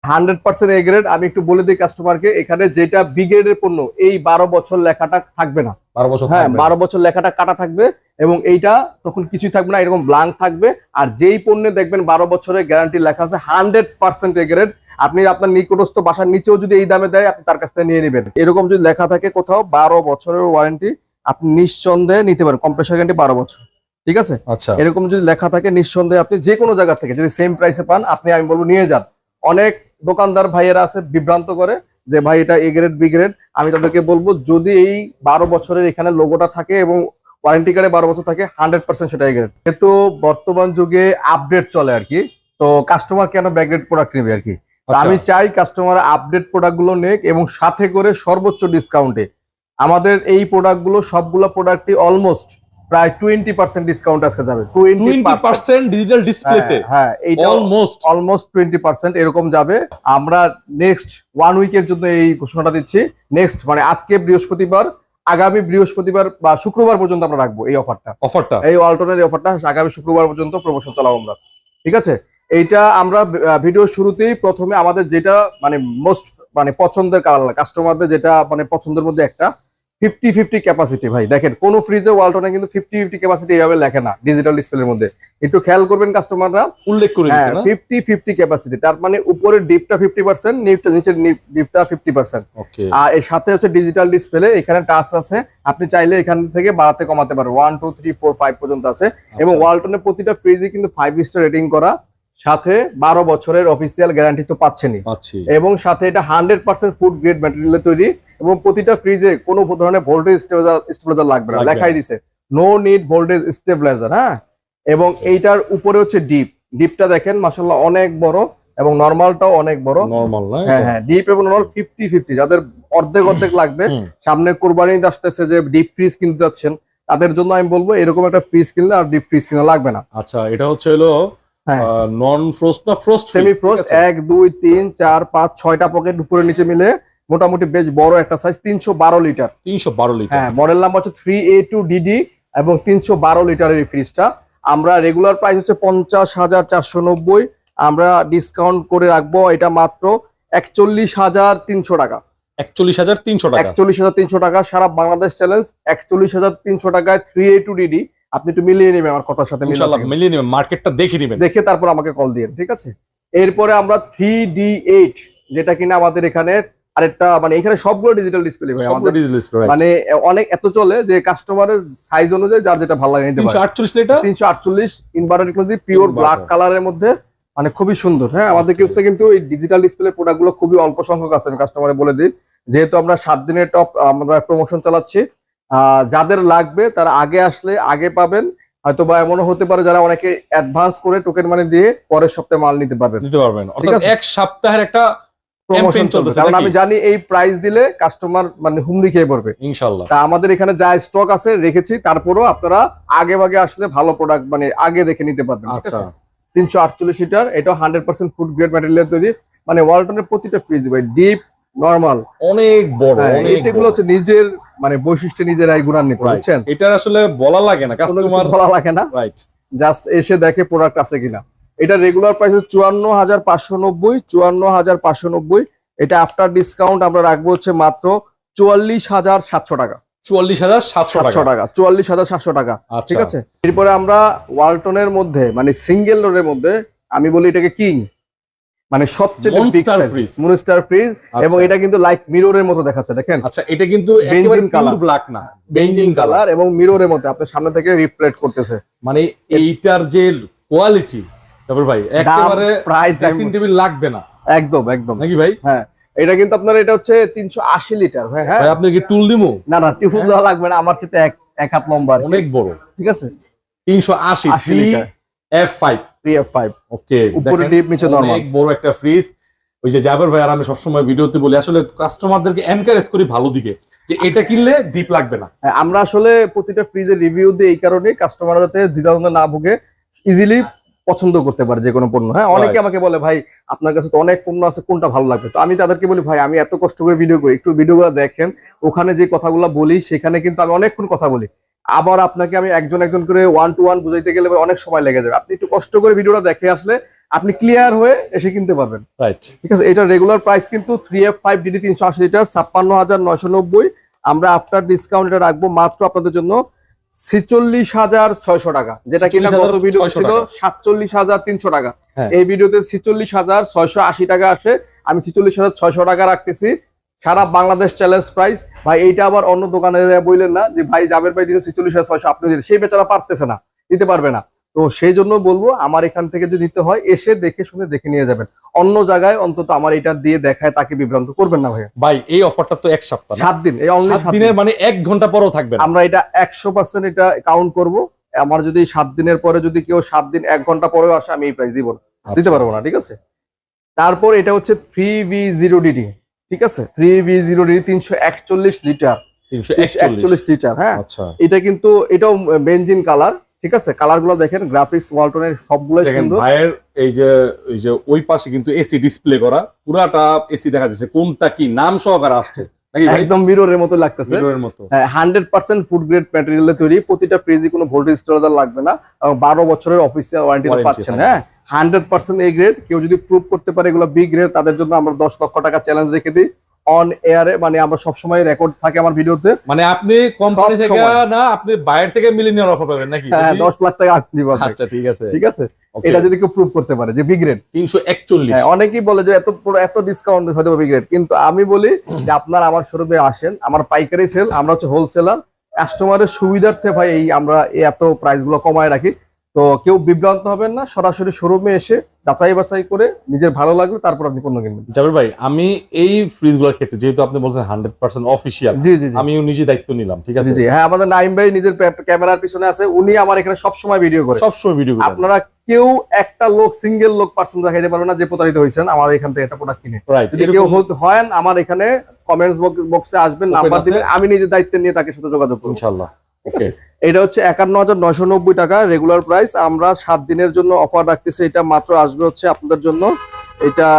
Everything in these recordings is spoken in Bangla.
100% এ গ্রেড। আমি একটু বলে দিই কাস্টমারকে, এখানে যেটা বি গ্রেডের পণ্য এই 12 বছর লেখাটা থাকবে না। 12 বছর, হ্যাঁ 12 বছর লেখাটা কাটা থাকবে এবং এইটা তখন কিছুই থাকবে না, এরকম ব্ল্যাঙ্ক থাকবে। আর যেই পণ্যে দেখবেন 12 বছরের গ্যারান্টি লেখা আছে 100% এ গ্রেড, আপনি আপনার নিকটস্থ বাসার নিচেও যদি এই দামে দেয় আপনি তার কাছ থেকে নিয়ে নেবেন। এরকম যদি লেখা থাকে কোথাও 12 বছরের ওয়ারেন্টি, আপনি নিঃসন্দেহে নিতে পারেন। কম্প্রেসার গ্যারান্টি 12 বছর, ঠিক আছে। আচ্ছা, এরকম যদি লেখা থাকে নিঃসন্দেহে আপনি যে কোনো জায়গা থেকে যদি সেম প্রাইসে পান, আপনি আমি বলবো নিয়ে যান। অনেক দোকানদার ভাইয়েরা আছে বিভ্রান্ত করে যে ভাই এটা এ গ্রেড বি গ্রেড। আমি তাদেরকে বলবো যদি এই 12 বছরের এখানে লোগোটা থাকে এবং ওয়ারেন্টি কার্ডে 12 বছর থাকে 100% সেটা এ গ্রেড। কিন্তু বর্তমান যুগে আপডেট চলে আর কি, তো কাস্টমার কেন ব্যাকগ্রেড প্রোডাক্ট নেবে আর কি। আমি চাই কাস্টমার আপডেট প্রোডাক্ট গুলো নেক এবং সাথে করে সর্বোচ্চ ডিসকাউন্টে। আমাদের এই প্রোডাক্ট গুলো সবগুলো প্রোডাক্টই অলমোস্ট প্রায় 20% ডিসকাউন্ট আজকে যাবে। 20% ডিজিটাল ডিসপ্লেতে, হ্যাঁ এইটা অলমোস্ট 20% এরকম যাবে। আমরা নেক্সট 1 উইকের জন্য এই ঘোষণাটা দিচ্ছি। নেক্সট মানে আজকে বৃহস্পতিবার, আগামী বৃহস্পতিবার বা শুক্রবার পর্যন্ত আমরা রাখবো এই অফারটা এই ওয়ালটনের অফারটা আগামী শুক্রবার পর্যন্ত প্রমোশন চালাবো আমরা, ঠিক আছে। এইটা আমরা ভিডিও শুরুতেই প্রথমে আমাদের যেটা মানে মোস্ট মানে পছন্দের কাস্টমারদের যেটা মানে পছন্দের মধ্যে একটা 50-50 ক্যাপাসিটি। ভাই দেখেন কোন ফ্রিজে ওয়ালটনে কিন্তু 50-50 ক্যাপাসিটি এইভাবে লেখে না ডিজিটাল ডিসপ্লের মধ্যে। একটু খেয়াল করবেন কাস্টমাররা, উল্লেখ করে দিয়েছে না 50-50 ক্যাপাসিটি, তার মানে উপরের ডিপটা 50%, নিচের ডিপটা 50%। ওকে, আর এর সাথে হচ্ছে ডিজিটাল ডিসপ্লে, এখানে টাচ আছে, আপনি চাইলে এখান থেকে বাড়াতে কমাতে পারেন। 1 2 3 4 5 পর্যন্ত আছে। এবং ওয়ালটনের প্রতিটা ফ্রিজে কিন্তু 5 স্টার রেটিং করা, সাথে 12 বছরের অফিসিয়াল গ্যারান্টি তো পাচ্ছেনই, এবং সাথে এটা 100% ফুড গ্রেড ম্যাটেরিয়ালে তৈরি এবং প্রতিটা ফ্রিজে কোনো ধরনের ভোল্টেজ স্টেবিলাইজার লাগবে না, লেখাই দিছে নো নিড ভোল্টেজ স্টেবিলাইজার। হ্যাঁ, এবং এইটার উপরে হচ্ছে ডিপটা দেখেন মাশাআল্লাহ অনেক বড় এবং নরমালটাও অনেক বড়। নরমাল না, হ্যাঁ ডিপ এবং নরমাল 50-50, যাদের অর্ধেক লাগবে, সামনে কোরবানি আসতেছে যে ডিপ ফ্রিজ কিনতে যাচ্ছেন তাদের জন্য আমি বলবো এরকম একটা ফ্রিজ কিনলে আর ডিপ ফ্রিজ কিনা লাগবে না। আচ্ছা, এটা হচ্ছে হলো নন ফ্রোস্ট না ফ্রোস্ট, সেমি ফ্রোস্ট। 1 2 3 4 5 6টা পকেট উপরে নিচে মিলে মোটামুটি বেশ বড় একটা সাইজ, 312 লিটার। 312 লিটার, হ্যাঁ মডেল নাম্বার হচ্ছে 3A2DD এবং 312 লিটারের এই ফ্রিজটা আমরা রেগুলার প্রাইস হচ্ছে 50,490, আমরা ডিসকাউন্ট করে রাখবো এটা মাত্র 41,300 টাকা। 41,300 টাকা, 41,300 টাকা সারা বাংলাদেশ চ্যালেঞ্জ। 41,300 টাকায় 3A2DD আপনি একটু মিলিয়ে নেবেন আমার কথার সাথে, ইনশাআল্লাহ মিলিয়ে নেবেন, মার্কেটটা দেখে নেবেন, দেখে তারপর আমাকে কল দিন, ঠিক আছে। এরপরে আমরা 3D8 যেটা কিনা আমাদের এখানে আরেকটা মানে এখানে সবগুলো ডিজিটাল ডিসপ্লে ভাই আমাদের, মানে অনেক এত চলে যে কাস্টমারের সাইজ অনুযায়ী যার যেটা ভালো লাগে নিতে পারে। 348 litre, 348 inverter exclusive pure black কালারের মধ্যে, মানে খুবই সুন্দর। হ্যাঁ আমাদের কাছে কিন্তু এই ডিজিটাল ডিসপ্লে প্রোডাক্ট গুলো খুবই অল্প সংখ্যক আছে, আমি কাস্টমারে বলে দিই, যেহেতু আমরা 7 দিনের টপ আমরা প্রমোশন চালাচ্ছি। যাদের লাগবে তারা আগে আসলে আগে পাবেন, হয়তো বা এমনও হতে পারে যারা অনেকে অ্যাডভান্স করে টোকেন মানি দিয়ে পরের সপ্তাহে মাল নিতে পারবেন। অর্থাৎ এক সপ্তাহের একটা প্রমোশন চলছে, কারণ আমি জানি এই প্রাইস দিলে কাস্টমার মানে হুমড়ি খেয়ে পড়বে ইনশাআল্লাহ। তা আমাদের এখানে যা স্টক আছে রেখেছি, তারপরেও আপনারা আগে ভাগে আসলে ভালো প্রোডাক্ট মানে আগে দেখে নিতে পারবেন। আচ্ছা 348 লিটার, এটা 100% ফুড গ্রেড ম্যাটেরিয়াল তৈরি, মানে ওয়ালটনের প্রতিটা ফ্রিজ ভাই ডিপ নরমাল অনেক বড়, এগুলো হচ্ছে নিজের মানে বৈশিষ্ট্য নিজেরাই গুণান্বিত, বুঝছেন। এটা আসলে বলা লাগে না, কাস্টমার বলা লাগে না, রাইট, জাস্ট এসে দেখে প্রোডাক্ট আছে কিনা। এটা রেগুলার প্রাইস হচ্ছে 54,590, 54,590। এটা আফটার ডিসকাউন্ট আমরা রাখবো হচ্ছে মাত্র 44,700 টাকা। 44,700 টাকা, 44,700 টাকা, ঠিক আছে। এরপরে আমরা ওয়ালটনের মধ্যে মানে সিঙ্গেল ডোরের মধ্যে আমি বলি এটাকে কিং, মানে সবচেয়ে বিগ সাইজ মনস্টার ফ্রিজ, এবং এটা কিন্তু লাইক মিররের মতো দেখাচ্ছে, দেখেন। আচ্ছা, এটা কিন্তু একেবারে পিওর ব্ল্যাক না, বেঞ্জিন কালার এবং মিররের মতো আপনার সামনে থেকে রিফ্লেক্ট করতেছে, মানে এইটার যে কোয়ালিটি, তারপর ভাই একেবারে প্রাইস ড্রেসিং টেবিল লাগবে না, একদম নাকি ভাই। হ্যাঁ এটা কিন্তু আপনার এটা হচ্ছে 380 লিটার ভাই। হ্যাঁ ভাই আপনি কি টুল দিমু? না টুল দেওয়া লাগবে না, আমার চেয়ে এক হাত লম্বা, অনেক বড়, ঠিক আছে। 380 লিটার F5, ওকে, উপরে ডিপ নিচে নরমাল, অনেক বড় একটা ফ্রিজ। ওই যে জাবের ভাই আর আমি সবসময় ভিডিওতে বলি আসলে কাস্টমারদেরকে এনকারেজ করি ভালো দিকে, যে এটা কিনলে ডিপ লাগবে না। আমরা আসলে প্রতিটা ফ্রিজের রিভিউ দিই এই কারণে কাস্টমার যাতে দ্বিধাদ্বন্দ্ব না ভুগে, ইজিলি পছন্দ করতে পারে যে কোনো পণ্য। হ্যাঁ অনেকে আমাকে বলে ভাই আপনার কাছে তো অনেক পণ্য আছে, কোনটা ভালো লাগবে? তো আমি তাদেরকে বলি ভাই আমি এত কষ্ট করে ভিডিও করি, একটু ভিডিওগুলো দেখেন, ওখানে যে কথাগুলো বলি সেখানে কিন্তু আমি অনেকক্ষণ কথা বলি। আবার আপনাকে আমি একজন করে 1 to 1 বুঝাইতে গেলে অনেক সময় লেগে যাবে, আপনি একটু কষ্ট করে ভিডিওটা দেখে আসলে আপনি ক্লিয়ার হয়ে এসে কিনতে পারবেন। রাইট, ঠিক আছে। এটা রেগুলার প্রাইস কিন্তু 3F5DD 380 লিটার 56,990। আমরা আফটার ডিসকাউন্ট এটা রাখবো মাত্র আপনাদের জন্য 46,600 টাকা, যেটা কিনা গত ভিডিও ছিল 47,300 টাকা। এই ভিডিওতে 46,680 টাকা আসে, আমি 46,600 টাকা রাখতেছি সারা বাংলাদেশ চ্যালেঞ্জ প্রাইস। ভাই এইটা আবার অন্য দোকানে বললেন না যে ভাই জাবের ভাই দিতে 46,600, আপনি দিতে, সেই বেচারা পারতেছে না, দিতে পারবে না। তো সেই জন্য বলবো আমার এখান থেকে যদি নিতে হয় এসে দেখে শুনে দেখে নিয়ে যাবেন। অন্য জায়গায় অন্তত আমার এটা দিয়ে দেখায় তাকে বিভ্রান্ত করবেন না ভাই। ভাই এই অফারটা তো এক সপ্তাহ, 7 দিন, এই অনলি 7 দিনের, মানে 1 ঘন্টা পরেও থাকবে। আমরা এটা 100% এটা কাউন্ট করব। আমার যদি 7 দিনের পরে যদি কেউ 7 দিন 1 ঘন্টা পরেও আসে আমি এই প্রাইস দিব না, দিতে পারবো না। ঠিক আছে। তারপর এটা হচ্ছে 3V0DD, ঠিক আছে, 3V0DD 341 লিটার, 341 লিটার। হ্যাঁ, এটা কিন্তু এটাও বেনজিন কালার। ঠিক আছে, কালার গুলো দেখেন, গ্রাফিক্স ওয়ালটনের সবগুলো সুন্দর। ভাইয়ের এই যে ওই পাশে কিন্তু এসি ডিসপ্লে করা, পুরাটা এসি দেখা যাচ্ছে, কোনটা কি নাম সহকারে আসছে, একদম মিররের মতো লাগতেছে। 100% ফুড গ্রেড ম্যাটেরিয়ালে তৈরি, প্রতিটা ফ্রিজে কোনো ভোল্টেজ স্টোরেজ লাগবে না, এবং 12 বছরের অফিসিয়াল ওয়ারেন্টি পাচ্ছেন। হ্যাঁ, 100% এ গ্রেড। কেউ যদি প্রুভ করতে পারে এগুলো বি গ্রেড, তাদের জন্য আমরা 10 লক্ষ টাকা চ্যালেঞ্জ রেখে দিই অন এয়ারে। মানে আমরা সবসময় রেকর্ড থাকে আমার ভিডিওতে। মানে আপনি কোম্পানি থেকে না, আপনি বাইরে থেকে মিলিনিয়ার অফার পাবেন নাকি? হ্যাঁ, 10 লাখ টাকা আপনি দিবেন। আচ্ছা, ঠিক আছে, ঠিক আছে। এটা যদি কেউ প্রুভ করতে পারে যে বি গ্রেড 341। হ্যাঁ, অনেকেই বলে যে এত ডিসকাউন্ট হয়তো বি গ্রেড, কিন্তু আমি বলি যে আপনারা আমার শোরুমে আসেন, আমার পাইকারি সেল, আমরা হচ্ছে হোলসেলার। কাস্টমারের সুবিধার্থে ভাই এই আমরা এত প্রাইস গুলো কমায় রাখি। তো কেউ বিভ্রান্ত হবেন না, সরাসরি শোরুমে এসে যাচাই বাছাই করে নিজের ভালো লাগবে তারপর আপনি পণ্য কিনবেন। জাবের ভাই, আমি এই ফ্রিজ গুলোর ক্ষেত্রে যেহেতু আপনি বলছেন 100% অফিসিয়াল, জি জি, আমিও নিজে দায়িত্ব নিলাম। ঠিক আছে। জি, হ্যাঁ, আমাদের নাইম ভাই নিজের ক্যামেরার পিছনে আছে, উনি আমার এখানে সবসময় ভিডিও করে, সবসময় ভিডিও করে। আপনারা কেউ একটা লোক, সিঙ্গেল লোক পার্সন দেখাইতে পারবে না যে প্রতারিত হয়েছেন আমার এখান থেকে একটা প্রোডাক্ট কিনে। যদি কেউ হয় আমার এখানে কমেন্টস বক্সে আসবেন, নাম্বার দিবেন, আমি নিজের দায়িত্ব নিয়ে তাকে সাথে যোগাযোগ করব ইনশাআল্লাহ। ওকে, এটা হচ্ছে 51,990 টাকা রেগুলার প্রাইস। আমরা 7 দিনের জন্য অফার রাখতেছি, এটা মাত্র আসবে হচ্ছে আপনাদের জন্য এটা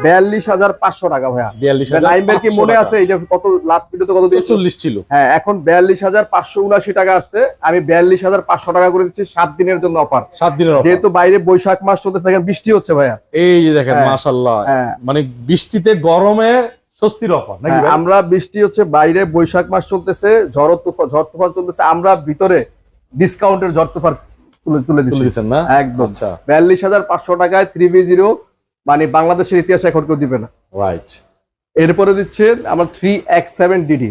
42,500 টাকা। ভাইয়া 42,000 কি মনে আছে? এটা কত লাস্ট ভিডিওতে কত দিয়েছিল? 40 ছিল। হ্যাঁ, এখন 42,579 টাকা আসছে। আমি 42,500 টাকা করে দিচ্ছি 7 দিনের জন্য অফার। 7 দিনের অফার, যেহেতু বাইরে বৈশাখ মাস চলতেছে, দেখেন বৃষ্টি হচ্ছে ভাইয়া, এই যে দেখেন মাশাআল্লাহ, মানে বৃষ্টিতে গরমে স্বস্তির অফার নাকি ভাই? আমরা বৃষ্টি হচ্ছে, বাইরে বৈশাখ মাস চলতেছে, ঝড় তুফান চলতেছে, আমরা ভিতরে ডিসকাউন্টের ঝড় তুফান তুলে দিচ্ছেন না একদম। 42,500 টাকায় 3V0, মানে বাংলাদেশের ইতিহাসে এখন কেউ দিবে না। রাইট। এরপরে দিচ্ছে আমরা 3X7DD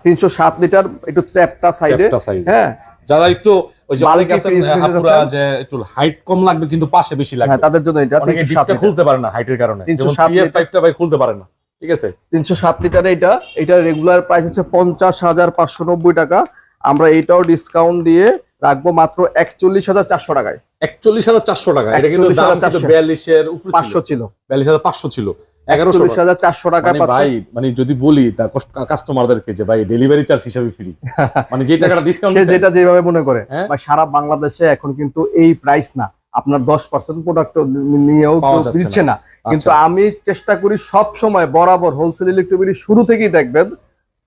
307 লিটার, একটু চ্যাপটা সাইডে। হ্যাঁ, যারা একটু ওই যে অনেকে আছেন আপুরা যে একটু হাইট কম লাগবে কিন্তু পাশে বেশি লাগবে, হ্যাঁ, তাদের জন্য এটা 307 খুলতে পারে না হাইটের কারণে, 307 লিটারটা ভাই খুলতে পারে না। ঠিক আছে, 307 লিটারে এটা রেগুলার প্রাইস হচ্ছে 50,590 টাকা। আমরা এটাও ডিসকাউন্ট দিয়ে রাখবো মাত্র 41,400 টাকায়। 41,400 টাকা। এটা কিন্তু দাম 42 এর উপরে 500 ছিল, 42,500 ছিল, 41,400 টাকা ভাই। মানে যদি বলি তার কাস্টমারদেরকে যে ভাই ডেলিভারি চার্জ হিসাবে ফ্রি, মানে যে টাকাটা ডিসকাউন্ট সে যেটা যেভাবে মনে করে, বা সারা বাংলাদেশে এখন কিন্তু এই প্রাইস না, আপনার 10% প্রোডাক্ট নিয়েও দিচ্ছে না। কিন্তু আমি চেষ্টা করি সব সময় বরাবর হোলসেল ইলেকট্রিক শুরু থেকেই দেখবেন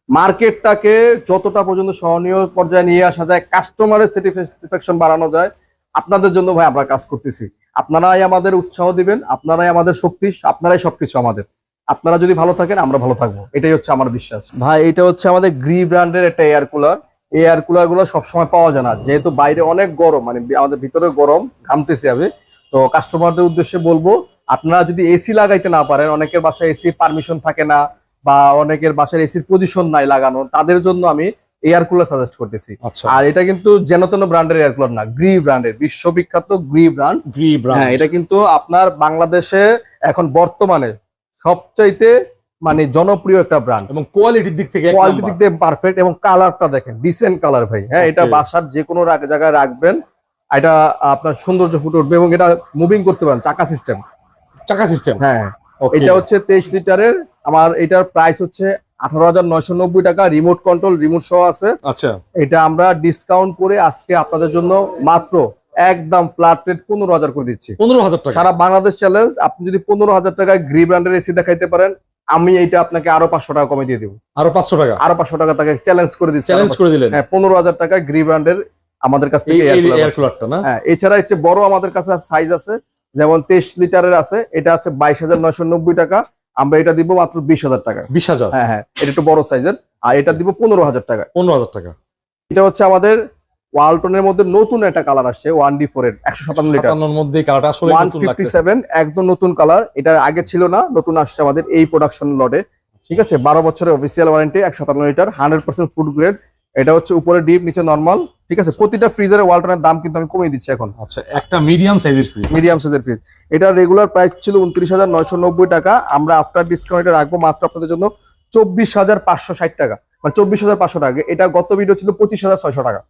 মার্কেটটাকে যতটা পর্যন্ত সহনীয় পর্যায়ে নিয়ে আসা যায়, কাস্টমারের স্যাটিসফ্যাকশন বাড়ানো যায়, আপনাদের জন্য ভাই আমরা কাজ করতেছি। আপনারাই আমাদের উৎসাহ দিবেন, আপনারাই আমাদের শক্তি, আপনারাই সবকিছু আমাদের। আপনারা যদি ভালো থাকেন আমরা ভালো থাকবো, এটাই হচ্ছে আমার বিশ্বাস। ভাই এটা হচ্ছে আমাদের গ্রি ব্র্যান্ডের একটা এয়ার কুলার। এই এয়ার কুলার গুলো সবসময় পাওয়া যায় না, যেহেতু বাইরে অনেক গরম, মানে আমাদের ভিতরে গরম, ঘামতেছি আমি। তো কাস্টমারদের উদ্দেশ্যে বলবো, আপনারা যদি এসি লাগাইতে না পারেন, অনেকের বাসায় এসি পারমিশন থাকে না, বা অনেকের বাসার এসির পজিশন নাই লাগানো, তাদের জন্য আমি এয়ার কুলার সাজেস্ট করতেছি। আর এটা কিন্তু যেন তেন ব্র্যান্ডের এয়ার কুলার না, গ্রি ব্র্যান্ডের, বিশ্ববিখ্যাত গ্রি ব্র্যান্ড। হ্যাঁ, এটা কিন্তু আপনার বাংলাদেশে এখন বর্তমানে সবচাইতে মানে জনপ্রিয় একটা ব্র্যান্ড, এবং কোয়ালিটির দিক থেকে পারফেক্ট, এবং কালারটা দেখেন ডিসেন্ট কালার ভাই। হ্যাঁ, এটা বাসার যে কোনো জায়গায় রাখবেন, এটা আপনার সৌন্দর্য ফুটে উঠবে, এবং এটা মুভিং করতে পারেন, চাকা সিস্টেম। হ্যাঁ, এটা হচ্ছে 23 লিটারের। আমার এটার প্রাইস হচ্ছে 18,990 টাকা, রিমোট কন্ট্রোল, রিমোট সহ আছে। আচ্ছা, এটা আমরা ডিসকাউন্ট করে আজকে আপনাদের জন্য মাত্র একদম ফ্ল্যাট রেট 15,000 করে দিচ্ছি। 15,000 টাকা, সারা বাংলাদেশ চ্যালেঞ্জ। আপনি যদি 15,000 টাকায় গ্রি ব্র্যান্ডের এসি দেখাইতে পারেন, আমি এইটা আপনাকে আরো 500 টাকা কমে দিয়ে দিব। আরো 500 টাকা তাকে চ্যালেঞ্জ করে দিচ্ছি। চ্যালেঞ্জ করে দিলেন। হ্যাঁ, 15,000 টাকা গ্রি ব্র্যান্ডের আমাদের কাছ থেকে এয়ার কুলারটা না? হ্যাঁ, এছাড়া হচ্ছে বড় আমাদের কাছে সাইজ আছে, যেমন 23 লিটারের আছে, এটা আছে 22,990 টাকা, আমরা এটা দিব মাত্র 20,000 টাকা। 20,000? হ্যাঁ হ্যাঁ, এটা একটু বড় সাইজের, আর এটা দিব 15,000 টাকা। 15,000 টাকা। এটা হচ্ছে আমাদের ওয়ালটনের মধ্যে নতুন একটা কালার আসছে 1D4 এর 157 লিটার, 57 এর মধ্যে কালারটা আসলে নতুন লাগতেছে। 157 একদম নতুন কালার, এটা আগে ছিল না, নতুন আসছে আমাদের এই প্রোডাকশন লটে। ঠিক আছে, 12 বছরের official warranty, 157 litre, 100% food grade. এটা হচ্ছে উপরে ডিপ, নিচে নরমাল। ঠিক আছে, প্রতিটা ফ্রিজারের ওয়ালটনের দাম কিন্তু আমি কমিয়ে দিচ্ছি এখন। আচ্ছা, একটা মিডিয়াম সাইজের ফ্রিজ। মিডিয়াম সাইজের ফ্রিজ, এটা রেগুলার প্রাইস ছিল 29,990 টাকা, আমরা আফটার ডিসকাউন্টে রাখবো মাত্র আপনাদের জন্য 24,560 টাকা, মানে 24,500 টাকা। এটা গত ভিডিও ছিল 25,600 টাকা,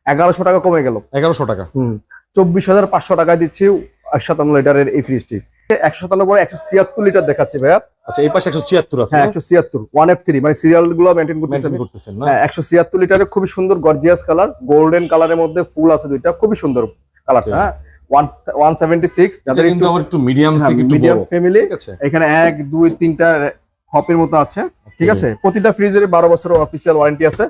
1,100 টাকা কমে গেল। 1,100 টাকা। 24,500 টাকায় দিচ্ছি 157 লিটারের এই ফ্রিজটি। 157 পরে 176 লিটার দেখাচ্ছি ভাইয়া। আচ্ছা, এই পাশে 176 আছে। হ্যাঁ, 176 1F3, মানে সিরিয়াল গুলো মেইনটেইন করতেছেন না? হ্যাঁ, 176 লিটারের খুবই সুন্দর গর্জিয়াস কালার, গোল্ডেন কালারের মধ্যে ফুল আছে দুইটা, খুবই সুন্দর কালারটা। হ্যাঁ, 176, যাদের কিন্তু আবার একটু মিডিয়াম থেকে একটু মিডিয়াম বড় ফ্যামিলি। ঠিক আছে, এখানে 1 2 3টা হপের মতো আছে। ঠিক আছে, প্রতিটা ফ্রিজের 12 বছরের অফিসিয়াল ওয়ারেন্টি আছে।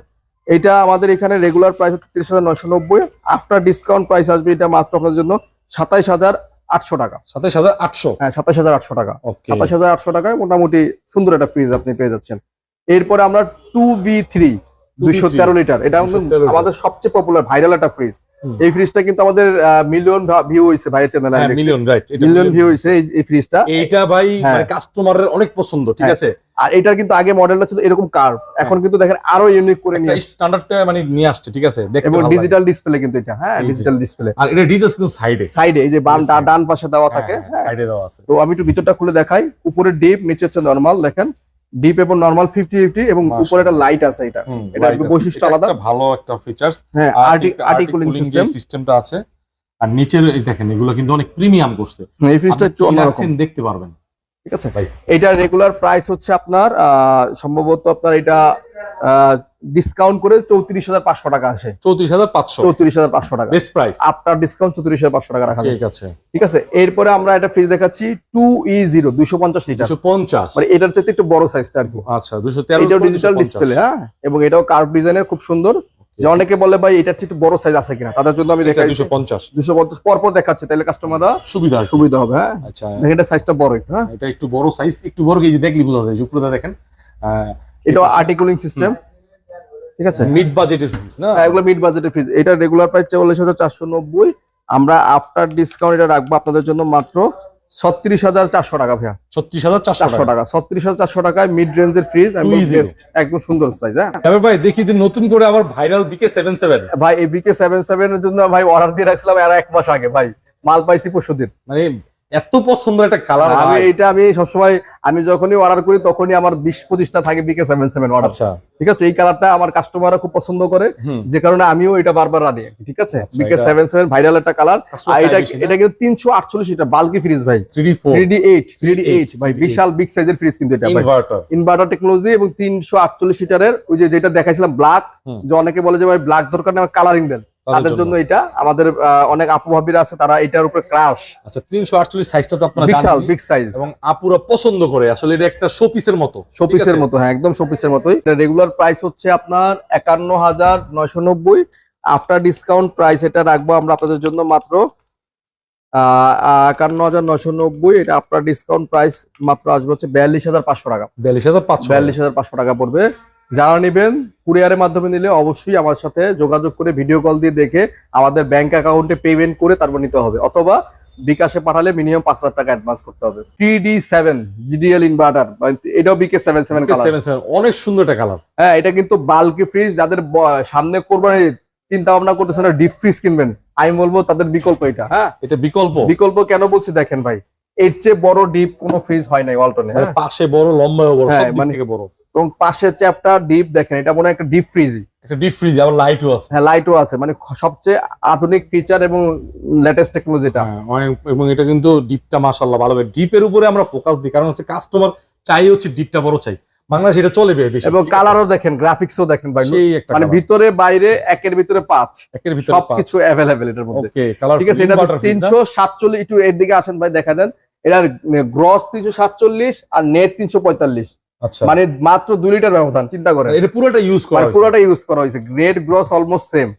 এটা আমাদের এখানে regular price 33,990, after discount price আসবে এটা মাত্র আপনাদের জন্য 27,800 টাকা। 27,800? হ্যাঁ, 27,800 টাকা। ওকে, 27,800 টাকায় মোটামুটি সুন্দর একটা ফ্রিজ আপনি পেয়ে যাচ্ছেন। এরপরে আমরা 2V3 213 লিটার, এটা আমাদের সবচেয়ে পপুলার ভাইরাল একটা ফ্রিজ। এই ফ্রিজটা কিন্তু আমাদের মিলিয়ন ভিউ হইছে ভাইয়ের চ্যানেলে, মিলিয়ন, রাইট, এটা মিলিয়ন ভিউ হইছে এই ফ্রিজটা। এইটা ভাই মানে কাস্টমারের অনেক পছন্দ। ঠিক আছে, আর এটার কিন্তু আগে মডেলটা ছিল এরকম কার্ভ, এখন কিন্তু দেখেন আরো ইউনিক করে নিয়ে আসছে, স্ট্যান্ডার্ডটা মানে নিয়ে আসছে। ঠিক আছে, দেখতে এবং ভালো লাগে। ডিজিটাল ডিসপ্লে কিন্তু এটা। হ্যাঁ, ডিজিটাল ডিসপ্লে। আর এটা ডিটেইলস কিন্তু সাইডে সাইডে এই যে ডান পাশে দেওয়া থাকে। সাইডে দেওয়া আছে। তো আমি একটু ভিতরটা খুলে দেখাই। উপরে ডিপ, নিচে হচ্ছে নরমাল। দেখেন ডিপ এবং নরমাল 50-50, এবং উপরে একটা লাইট আছে। এটা একটু বৈশিষ্ট্য আলাদা, ভালো একটা ফিচারস। হ্যাঁ, আরটি কুলিং সিস্টেমটা আছে। আর নিচের এই দেখেন, এগুলো কিন্তু অনেক প্রিমিয়াম করছে। এই ফ্রিজটা একটু অন্যরকম দেখতে পারবেন। ঠিক আছে ভাই, এটা রেগুলার প্রাইস হচ্ছে আপনার সম্ভবত আপনার এটা ডিসকাউন্ট করে 34,500 টাকা আসে। 34,500 টাকা বেস্ট প্রাইস, আফটার ডিসকাউন্ট 34,500 টাকা রাখা ঠিক আছে। ঠিক আছে, এরপরে আমরা একটা ফ্রিজ দেখাচ্ছি 2E0 250 লিটার, 250, মানে এটার চাইতে একটু বড় সাইজটা আর কি। আচ্ছা, 213, এটাও ডিজিটাল ডিসপ্লে। হ্যাঁ, এবং এটাও কার্ভ ডিজাইনের, খুব সুন্দর। যে অনেকে বলে ভাই এটার চেয়ে একটু বড় সাইজ আছে কিনা, তাদের জন্য আমি দেখাই 250 পর দেখাচ্ছি, তাহলে কাস্টমাররা সুবিধা হবে। হ্যাঁ, আচ্ছা, দেখেন এটা সাইজটা বড়। হ্যাঁ, এটা একটু বড় সাইজ, একটু বড় কি দেখলি বোঝা যায়। উপরে দেখেন, এটা আরটি কুলিং সিস্টেম। ঠিক আছে, মিড বাজেটের ফ্রিজ না? এগুলো মিড বাজেটের ফ্রিজ। এটা রেগুলার প্রাইস 44,490, আমরা আফটার ডিসকাউন্ট এটা রাখবো আপনাদের জন্য মাত্র 36,400 টাকা ভাইয়া। 36,400 টাকা, 36,400 টাকায় মিড রেঞ্জের ফ্রিজ, একদম সুন্দর সাইজ। হ্যাঁ, তবে ভাই দেখি যে নতুন করে আবার ভাইরাল BK77। ভাই এই BK77 এর জন্য ভাই অর্ডার দিয়ে রাখছিলাম আর 1 মাস আগে, ভাই মাল পাইছি পরশুদিন। মানে এত পছন্দের একটা কালার। আমি সবসময় আমি যখনই অর্ডার করি তখনই আমার 20-25টা থাকে BK77 অর্ডার। আচ্ছা, ঠিক আছে, এই কালারটা আমার কাস্টমাররা খুব পছন্দ করে, যে কারণে আমিও এটা বারবার আনি। ঠিক আছে, BK77 ভাইরাল একটা কালার। আর এটা কিন্তু 348 লিটার বাল্কি ফ্রিজ ভাই, 3D8 ভাই, বিশাল বিগ সাইজের ফ্রিজ কিন্তু এটা ভাই, ইনভার্টার টেকনোলজি, এবং 348 লিটারের। ওই যেটা দেখাইছিলাম ব্ল্যাক, যে অনেকে বলে যে ভাই ব্ল্যাক দরকার নেই, আমার কালারিং দেন, তাদের জন্য এটা। আমাদের অনেক আপু ভাবিরা আছে, তারা এটার উপরে ক্রাশ। আচ্ছা, 348 সাইজটা তো আপনারা জানেন, বিশাল বিগ সাইজ, এবং আপুরা পছন্দ করে। আসলে এটা একটা শোপিসের মতো। হ্যাঁ, একদম শোপিসের মতোই। এটা রেগুলার প্রাইস হচ্ছে আপনার 51,990, আফটার ডিসকাউন্ট প্রাইস এটা রাখবো আমরা আপনাদের জন্য মাত্র 51,990। এটা আপনার ডিসকাউন্ট প্রাইস মাত্র আসবে হচ্ছে 42,500 টাকা। 42,500 টাকা পড়বে। যারা নেবেন কুরিয়ারের মাধ্যমে নিলে অবশ্যই আমার সাথে যোগাযোগ করে ভিডিও কল দিয়ে দেখে আমাদের ব্যাংক অ্যাকাউন্টে পেমেন্ট করে তারপর নিতে হবে, অথবা বিকাশে পাঠালে মিনিমাম 5,000 টাকা অ্যাডভান্স করতে হবে। 3D7 GDL ইনভার্টার, এটাও BK77 কালার, অনেক সুন্দর একটা কালার। হ্যাঁ, এটা কিন্তু বাল্কি ফ্রিজ, যাদের সামনে কোরবানি চিন্তা ভাবনা করতেছেন ডিপ ফ্রিজ কিনবেন, আমি বলবো তাদের বিকল্প এটা। হ্যাঁ, এটা বিকল্প কেন বলছি দেখেন ভাই, এর চেয়ে বড় ডিপ কোনো ফ্রিজ হয় নাই ওয়ালটনে। পাশে বড়, লম্বা বড়, সব দিক থেকে বড়, এবং পাশে চ্যাপ্টার ডিপ দেখেন, এটা মনে হয় একটা ডিপ ফ্রিজই। আবার লাইটও আছে। হ্যাঁ, লাইটও আছে, মানে সবচেয়ে আধুনিক ফিচার এবং লেটেস্ট টেকনোলজি এটা। এবং এটা কিন্তু ডিপটা মাশাআল্লাহ ভালো। ডিপের উপরে আমরা ফোকাস দিই, কারণ হচ্ছে কাস্টমার চাই হচ্ছে ডিপটা বড় চাই, বাংলাদেশে এটা চলে বেশি। এবং কালারও দেখেন, গ্রাফিক্সও দেখেন ভাই, মানে ভিতরে বাইরে একের ভিতরে 5, সবকিছু अवेलेबल এটার মধ্যে। ঠিক আছে, এটা 347, একটু এর দিকে আসেন ভাই, দেখা দেন এটার গ্রস 347 আর নেট 345। আচ্ছা, মানে মাত্র 2 লিটার ব্যবধান, চিন্তা করেন। এটা পুরোটা ইউজ করা হয়েছে, গ্রেড গ্রস অলমোস্ট সেম।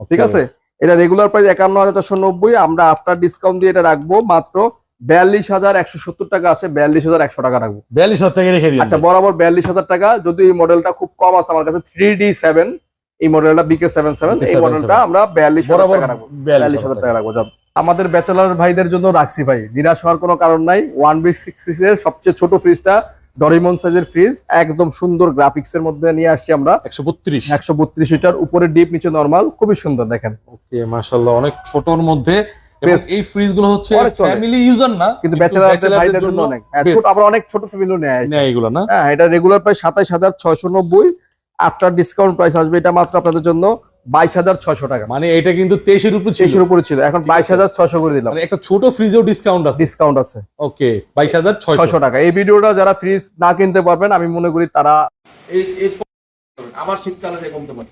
ঠিক আছে, এটা রেগুলার প্রাইস 51,490, আমরা আফটার ডিসকাউন্ট দিয়ে এটা রাখবো মাত্র 42,170 টাকা আছে, 42,100 টাকা রাখবো। 42,000 টাকা রেখে দিন। আচ্ছা বরাবর 42,000 টাকা। যদি এই মডেলটা খুব কম আছে আমার কাছে 3D7, এই মডেলটা BK77, এই মডেলটা আমরা 42,000 টাকা রাখবো, 42,000 টাকা রাখবো। আমাদের ব্যাচেলর ভাইদের জন্য রাখছি ভাই, নিরাশ হওয়ার কোনো কারণ নাই। 1B66 এর সবচেয়ে ছোট ফ্রিজটা, ডরিমন সাইজের ফ্রিজ, একদম সুন্দর গ্রাফিক্স এর মধ্যে নিয়ে আসছি আমরা। 132 লিটার, উপরে ডিপ নিচে নরমাল, খুবই সুন্দর দেখেন। ওকে মাশাআল্লাহ, অনেক ছোটর মধ্যে। এই ফ্রিজ গুলো হচ্ছে ফ্যামিলি ইউজার না, কিন্তু ব্যাচেলর ভাইদের জন্য অনেক ছোট, আবার অনেক ছোট ফ্যামিলিও নেয় এগুলো না। হ্যাঁ, এটা regular price 27,690, after discount price আসবে এটা মাত্র আপনাদের জন্য 22,600 টাকা। মানে এটা কিন্তু 23 এর উপরে ছিল, 23 এর উপরে ছিল, এখন 22,600 করে দিলাম। মানে একটা ছোট ফ্রিজেও ডিসকাউন্ট আছে। ওকে 22,600 টাকা। এই ভিডিওটা যারা ফ্রিজ না কিনতে পারবেন, আমি মনে করি তারা আমার শীতকালে কমতে পারে।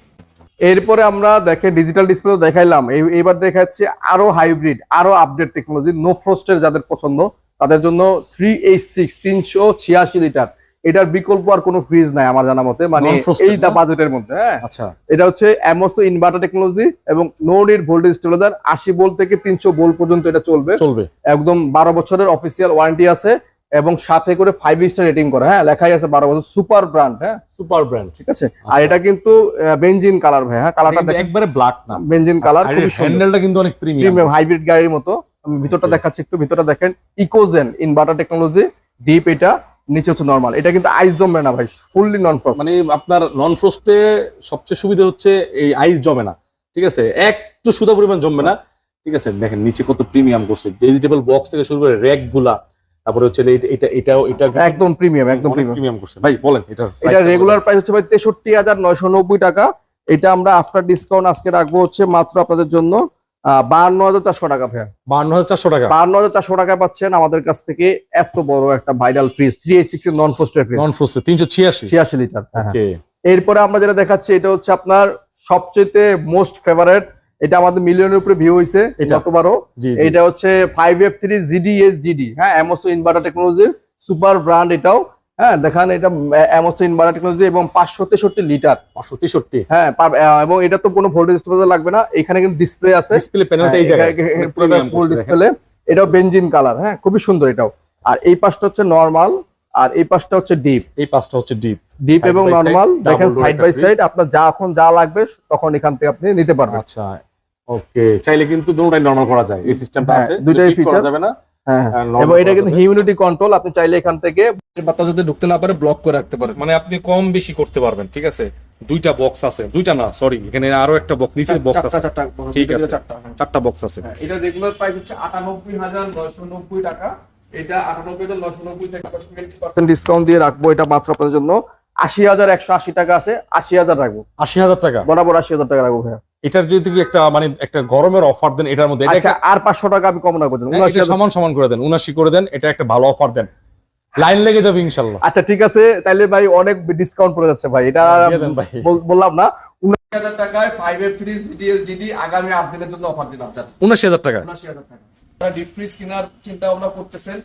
এরপরে আমরা দেখে ডিজিটাল ডিসপ্লে দেখাইলাম, এইবার দেখাচ্ছি আরো হাইব্রিড, আরো আপডেট টেকনোলজি। নো ফ্রস্টের যাদের পছন্দ তাদের জন্য 3H6 386 লিটার, এটার বিকল্প আর কোনো ফ্রিজ নাই আমার জানা মতে, মানে এই বাজেটের মধ্যে। হ্যাঁ, আচ্ছা, এটা হচ্ছে অ্যামোসো ইনভার্টার টেকনোলজি এবং no need voltage stabiliser, 80 volt থেকে 300 ভোল্ট পর্যন্ত এটা চলবে। একদম 12 বছরের অফিসিয়াল ওয়ারেন্টি আছে এবং সাথে করে 5 স্টার রেটিং করা। হ্যাঁ, লেখাই আছে 12 বছর, সুপার ব্র্যান্ড। হ্যাঁ, সুপার ব্র্যান্ড, ঠিক আছে। আর এটা কিন্তু বেনজিন কালার ভাই। হ্যাঁ, কালারটা দেখেন, একবারে ব্ল্যাক না, বেনজিন কালার, খুবই সুন্দর। হ্যান্ডেলটা কিন্তু অনেক প্রিমিয়াম হাইব্রিড গাড়ির মতো। আমি ভিতরটা দেখাচ্ছি একটু, ভিতরটা দেখেন, ইকোজেন ইনভার্টার টেকনোলজি, ডিপ, এটা নিচে হচ্ছে নরমাল। এটা কিন্তু আইস জমবে না ভাই, ফুললি নন ফ্রস্ট। মানে আপনার নন ফ্রস্টে সবচেয়ে সুবিধা হচ্ছে এই আইস জমে না, ঠিক আছে, একটু সুদা পরিমাণ জমবে না, ঠিক আছে। দেখেন নিচে কত প্রিমিয়াম করছে, ভেজিটেবল বক্স থেকে শুরু করে র‍্যাক গুলা, তারপরে হচ্ছে এটা একদম প্রিমিয়াম, একদম প্রিমিয়াম করছে ভাই। বলেন এটা রেগুলার প্রাইস হচ্ছে ভাই 63,990 টাকা। এটা আমরা আফটার ডিসকাউন্ট আজকে রাখবো হচ্ছে মাত্র আপনাদের জন্য 52,400 টাকা ভাই। 52,400 টাকা, 52,400 টাকায় পাচ্ছেন আমাদের কাছ থেকে এত বড় একটা ভাইরাল ফ্রিজ, 3H6 এর নন ফ্রস্টের ফ্রিজ, নন ফ্রস্টের 386 লিটার। ওকে, এরপরে আমরা যেটা দেখাচ্ছি এটা হচ্ছে আপনার সবচেয়ে মোস্ট ফেভারিট, এটা আমাদের মিলিয়নের উপরে ভিউ হইছে গতবারও। এটা হচ্ছে 5F3 GDSDD। হ্যাঁ, অ্যামোসো ইনভার্টার টেকনোলজি, সুপার ব্র্যান্ড এটাও। হ্যাঁ, দেখেন এটা অ্যামোসো ইনভার্টার টেকনোলজি এবং 563 লিটার। 563, হ্যাঁ। এবং এটা তো কোনো ভোল্টেজ স্টেবিলাইজার লাগবে না, এখানে কিন্তু ডিসপ্লে আছে, ডিসপ্লে প্যানেলটা এই জায়গায় ফুল ডিসপ্লে। এটাও বেনজিন কালার। হ্যাঁ, খুবই সুন্দর এটাও। আর এই পাশটা হচ্ছে নরমাল, আর এই পাশটা হচ্ছে ডিপ। এই পাশটা হচ্ছে ডিপ এবং নরমাল, দেখেন সাইড বাই সাইড। আপনার যখন যা লাগবে তখন এখান থেকে আপনি নিতে পারবেন। আচ্ছা, ওকে, চাইলে কিন্তু দুটোটাই নরমাল করা যায়, এই সিস্টেমটা আছে, দুটোই ফিচার যাবে না। হ্যাঁ, এবং এটা কিন্তু হিউমিডিটি কন্ট্রোল, আপনি চাইলে এখান থেকে বাতাস যদি ঢুকতে না পারে ব্লক করে রাখতে পারেন, মানে আপনি কম বেশি করতে পারবেন, ঠিক আছে। দুইটা বক্স আছে, দুইটা না সরি, এখানে আরো একটা বক্স, নিচে বক্স আছে, ঠিক আছে, চারটা বক্স আছে। এটা রেগুলার প্রাইস হচ্ছে 98,990 টাকা। এটা 98,990 থেকে 20% ডিসকাউন্ট দিয়ে রাখবো, এটা মাত্র আপনাদের জন্য 80,180 টাকা আছে, 80,000 রাখবো। 80,000 টাকা বরাবর 80,000 টাকা রাখবো ভাইয়া। এটার যদি একটা মানে একটা গরমের অফার দেন এটার মধ্যে, আচ্ছা, আর 500 টাকা আমি কম রাখবো, 79 সমান করে দেন, 79 করে দেন, এটা একটা ভালো অফার দেন, লাইন লেগে যাবে ইনশাআল্লাহ। আচ্ছা, ঠিক আছে, তাইলে ভাই অনেক ডিসকাউন্ট পড়ে যাচ্ছে ভাই, এটা বললাম না। 79,000 টাকায় 5F3 GDSDD আগামী 8 দিনের জন্য অফার দিলাম। 79,000 টাকা। 79,000 টাকা। আপনারা ডিপ ফ্রিজ কেনার চিন্তা ভাবনা করতেছেন,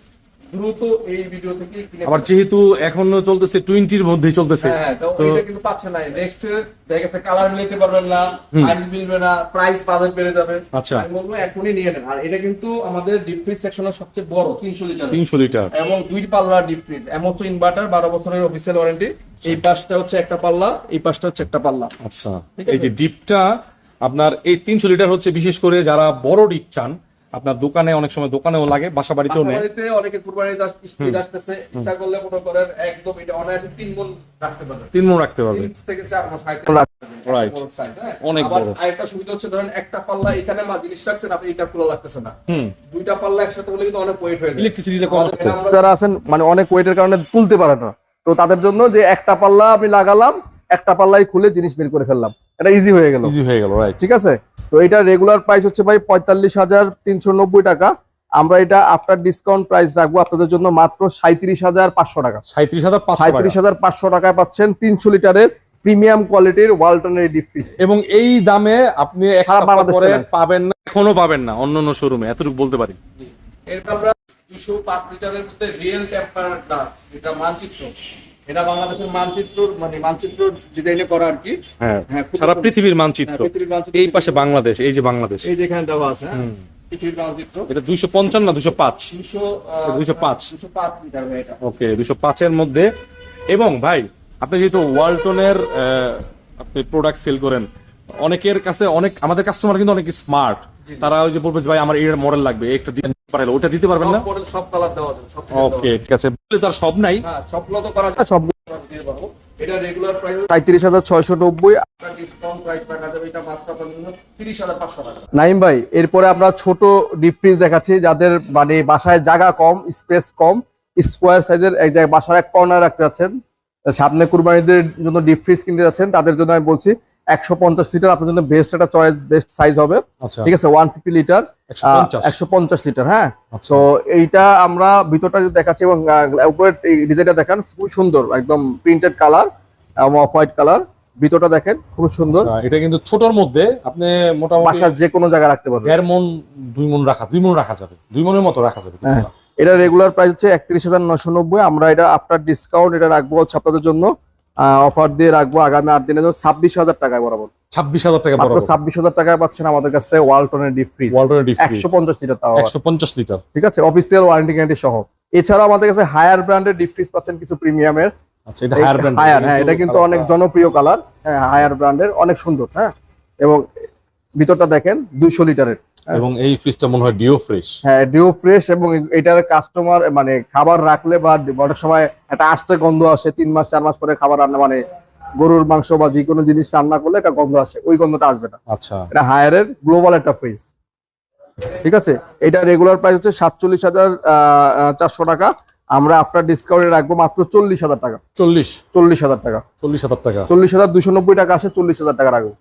দ্রুত এই ভিডিও থেকে কিনে। আবার যেহেতু এখনো চলতেছে 20 এর মধ্যেই চলতেছে, হ্যাঁ, তো এটা কিন্তু পাচ্ছেন না। নেক্সট দেখা গেছে কালার মিলাতে পারবেন না, সাইজ মিলবে না, প্রাইস বাজেট বেড়ে যাবে। আচ্ছা, আমি বলবো এখনই নিয়ে নেন। আর এটা কিন্তু আমাদের ডিপ ফ্রিজ সেকশনের সবচেয়ে বড়, 300 লিটার এবং 2 পাল্লা ডিপ ফ্রিজ, অ্যামোসো ইনভার্টার, 12 বছরের অফিসিয়াল ওয়ারেন্টি। এই পাশটা হচ্ছে একটা পাল্লা, এই পাশটা হচ্ছে একটা পাল্লা। আচ্ছা, এই যে ডিপটা আপনার এই 300 লিটার হচ্ছে বিশেষ করে যারা বড় ডিপ চান, আপনার দোকানে অনেক সময় দোকানেও লাগে, বাসা বাড়িতেও নেয়, অনেকে কুরবানির ঈদ আসতেছে, ইচ্ছা করলে মনে করেন একদম এটা অনায়াসে 3 গুণ রাখতে পারবে, 3 গুণ রাখতে পারবে, 3 থেকে 4 গুণ রাইট, অনেক বড়। আর একটা সুবিধা হচ্ছে ধরেন একটা পাল্লা এখানে জিনিস রাখছেন, আপনি এটা খোলা লাগতেছে না। দুইটা পাল্লা একসাথে হলে কিন্তু অনেক ওয়েট হয়ে যায়, ইলেকট্রিসিটিটা কম আছে। যারা আছেন মানে অনেক ওয়েটের কারণে তুলতে পারে না, তো তাদের জন্য যে একটা পাল্লা আমি লাগালাম, একটা পাল্লাই খুলে জিনিস বের করে ফেললাম, এটা ইজি হয়ে গেল, রাইট, ঠিক আছে। তো এটা রেগুলার প্রাইস হচ্ছে ভাই 45,390 টাকা। আমরা এটা আফটার ডিসকাউন্ট প্রাইস রাখবো আপনাদের জন্য মাত্র 37,500 টাকা। 37,500 টাকায় পাচ্ছেন 300 লিটারের প্রিমিয়াম কোয়ালিটির ওয়ালটনের ডিপ ফ্রিজ, এবং এই দামে আপনি এক সপ্তাহ পরে পাবেন না, এখনো পাবেন না অন্যান্য শোরুমে, এতটুকু বলতে পারি। এরপর আমরা 205 লিটারের মধ্যে রিয়েল টেম্পার গ্লাস, এটা মানচিত্র এটা বাংলাদেশের মানচিত্র মানে মানচিত্র ডিজাইনে করা আর কি। হ্যাঁ হ্যাঁ, খুব সারা সুন্দর। পৃথিবীর মানচিত্র। হ্যাঁ, পৃথিবীর মানচিত্র। এই পাশে বাংলাদেশ, এই যে বাংলাদেশ, এই যে এখানে দেওয়া আছে, হ্যাঁ, হুম। পৃথিবীর মানচিত্র। এটা 250 না 205? 205 205 লিটার ভাই এটা। ওকে, 205 এর মধ্যে। এবং ভাই আপনি যেহেতু ওয়ালটনের আপনি প্রোডাক্ট সেল করেন, অনেকের কাছে অনেক আমাদের কাস্টমার কিন্তু অনেক স্মার্ট, তারা ওই যে বলবে যে ভাই আমার এই মডেল লাগবে, একটা ডিজাইন পাঠালে ওটা দিতে পারবেন না? সব মডেল সব কালার দেওয়া যাবে, সব কালার দেওয়া ওকে ঠিক আছে, বলে তার সব নাই। যাবে। হ্যাঁ, সবগুলো তো করা যায়, সবগুলো দিতে পারবো। এটা রেগুলার প্রাইস ৩৭,৬৯০, আপনার ডিসকাউন্ট প্রাইস রাখা যাবে এটা মাত্র আপনার জন্য ৩০,৫০০ টাকা। নাইম ভাই, এরপরে আমরা ছোট ডিপ ফ্রিজ দেখাচ্ছি, যাদের মানে বাসায় জায়গা কম, স্পেস কম, স্কোয়ার সাইজের এক জায়গায় বাসার এক কর্নার রাখতে যাচ্ছেন, সামনে কুরবানিদের জন্য ডিপ ফ্রিজ কিনতে যাচ্ছেন, তাদের জন্য আমি বলছি 150 লিটার আপনার জন্য বেস্ট একটা চয়েস, বেস্ট সাইজ হবে। আচ্ছা, ঠিক আছে, 150 লিটার, 150 লিটার। হ্যাঁ, তো এইটা আমরা ভিতরটা যদি দেখাচ্ছি এবং উপরের ডিজাইনটা দেখেন, খুব সুন্দর, একদম প্রিন্টেড কালার এবং অফ হোয়াইট কালার। ভিতরটা দেখেন খুব সুন্দর। এটা কিন্তু ছোটর মধ্যে আপনি মোটামুটি বাসার যে কোনো জায়গায় রাখতে পারবেন। 1.5 মণ 2 মণ রাখা যাবে, 2 মণের মতো রাখা যাবে। হ্যাঁ, এটা রেগুলার প্রাইস হচ্ছে 31,990। আমরা এটা আফটার ডিসকাউন্ট এটা রাখবো হচ্ছে আপনাদের জন্য অফার দিয়ে রাখবো আগামী 8 দিনের জন্য 26,000 টাকায় বরাবর। 26,000 টাকা মাত্র বরাবর 26,000 টাকায় পাচ্ছেন আমাদের কাছে ওয়ালটনের ডিপ ফ্রিজ, ওয়ালটনের ডিপ ফ্রিজ 150 লিটার, তাও আবার। 150 লিটার। ঠিক আছে, অফিসিয়াল ওয়ারেন্টি গ্যারান্টি সহ। এছাড়াও আমাদের কাছে হায়ার ব্র্যান্ডের ডিপ ফ্রিজ পাচ্ছেন কিছু প্রিমিয়ামের। আচ্ছা, এটা হায়ার ব্র্যান্ড। হায়ার, হ্যাঁ, এটা কিন্তু অনেক জনপ্রিয় কালার। হ্যাঁ, হায়ার ব্র্যান্ডের, অনেক সুন্দর। হ্যাঁ, এবং ভিতরটা দেখেন 200 লিটারের। এবং এই ফ্রিজটা মনে হয় ডিও ফ্রেশ। হ্যাঁ, ডিও ফ্রেশ। এবং এটার কাস্টমার মানে খাবার রাখলে বা অনেক সময় একটা আস্তে গন্ধ আসে, 3 মাস 4 মাস পরে খাবার রান্না মানে গরুর মাংস বা যে কোনো জিনিস রান্না করলে একটা গন্ধ আসে, ওই গন্ধটা আসবে না। আচ্ছা, এটা হায়ারের গ্লোবাল একটা ফ্রিজ। ঠিক আছে, এটা রেগুলার প্রাইস হচ্ছে 47,400 টাকা। আমরা আফটার ডিসকাউন্টে রাখবো মাত্র 40,000 টাকা। 40,000 40,000 টাকা, 40,000 টাকা। 40,290 টাকা আসে, 40,000 টাকা রাখবো।